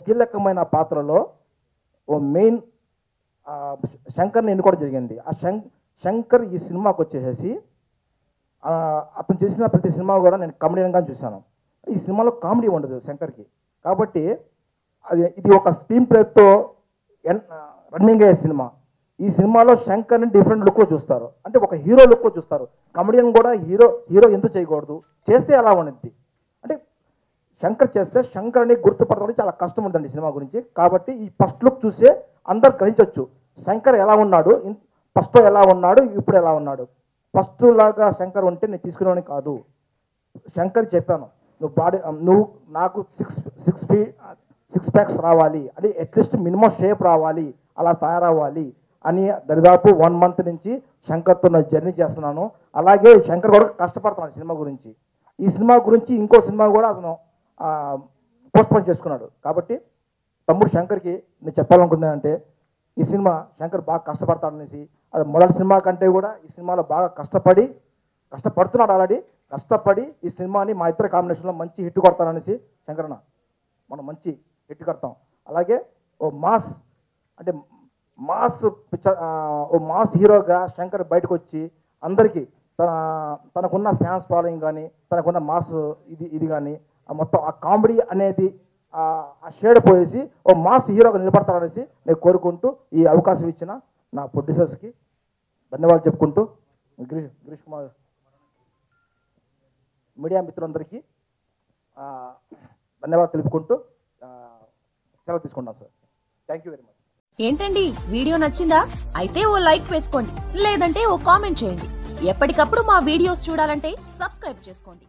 కీలకమైన పాత్రలో ఓ మెయిన్ శంకర్ని ఎన్నుకోవడం జరిగింది. ఆ శంకర్ ఈ సినిమాకి వచ్చేసేసి అతను చేసిన ప్రతి సినిమా కూడా నేను కామెడీగా చూశాను. ఈ సినిమాలో కామెడీ ఉండదు శంకర్కి. కాబట్టి ఇది ఒక స్టీమ్ ప్లేతో రన్నింగ్ అయ్యే సినిమా. ఈ సినిమాలో శంకర్ని డిఫరెంట్ లుక్లో చూస్తారు, అంటే ఒక హీరో లుక్లో చూస్తారు. కమెడియన్ కూడా హీరో ఎందుకు చేయకూడదు, చేస్తే ఎలా ఉండిద్ది అంటే శంకర్ చేస్తే శంకర్ని గుర్తుపడతానికి చాలా కష్టం ఉందండి సినిమా గురించి. కాబట్టి ఈ ఫస్ట్ లుక్ చూసే అందరు గ్రహించవచ్చు శంకర్ ఎలా ఉన్నాడు, ఫస్ట్ ఎలా ఉన్నాడు, ఇప్పుడు ఎలా ఉన్నాడు. ఫస్ట్ లాగా శంకర్ ఉంటే నేను తీసుకునేవాడిని కాదు. శంకర్ చెప్పాను, నువ్వు నాకు సిక్స్ ప్యాక్స్ రావాలి, అంటే అట్లీస్ట్ మినిమం షేప్ రావాలి, అలా తయారవ్వాలి అని దరిదాపు 1 month నుంచి శంకర్తో నా జర్నీ చేస్తున్నాను. అలాగే శంకర్ కూడా కష్టపడుతున్నాడు సినిమా గురించి. ఈ సినిమా గురించి ఇంకో సినిమా కూడా అతను పోస్ట్పోన్ చేసుకున్నాడు. కాబట్టి తమ్ముడు శంకర్కి నేను చెప్పాలనుకుంది ఈ సినిమా శంకర్ బాగా కష్టపడతాడనేసి, అది మొదటి సినిమా కంటే కూడా ఈ సినిమాలో బాగా కష్టపడుతున్నాడు. ఆల్రెడీ కష్టపడి ఈ సినిమాని మా ఇద్దరు కాంబినేషన్లో మంచి హిట్ కొడతాననేసి శంకరన్న మనం మంచి హిట్ కొడతాం. అలాగే ఓ మాస్ హీరోగా శంకర్ బయటకు వచ్చి అందరికీ తనకున్న ఫ్యాన్స్ ఫాలోయింగ్ కానీ తనకున్న మాస్ ఇది కానీ మొత్తం ఆ కామెడీ అనేది ఆ షేడ్ పోయేసి ఓ మాస్ హీరోగా నిలబడతారనేసి నేను కోరుకుంటూ ఈ అవకాశం ఇచ్చిన నా ప్రొడ్యూసర్స్కి ధన్యవాదాలు చెప్పుకుంటూ, గిరీష్ కుమార్ మీడియా మిత్రులందరికీ ధన్యవాదాలు తెలుపుకుంటూ సెలవు తీసుకుంటాం sir. Thank you very much. ఏంటండి వీడియో నచ్చిందా? అయితే ఓ లైక్ వేసుకోండి, లేదంటే ఓ కామెంట్ చేయండి. ఎప్పటికప్పుడు మా వీడియోస్ చూడాలంటే సబ్స్క్రైబ్ చేసుకోండి.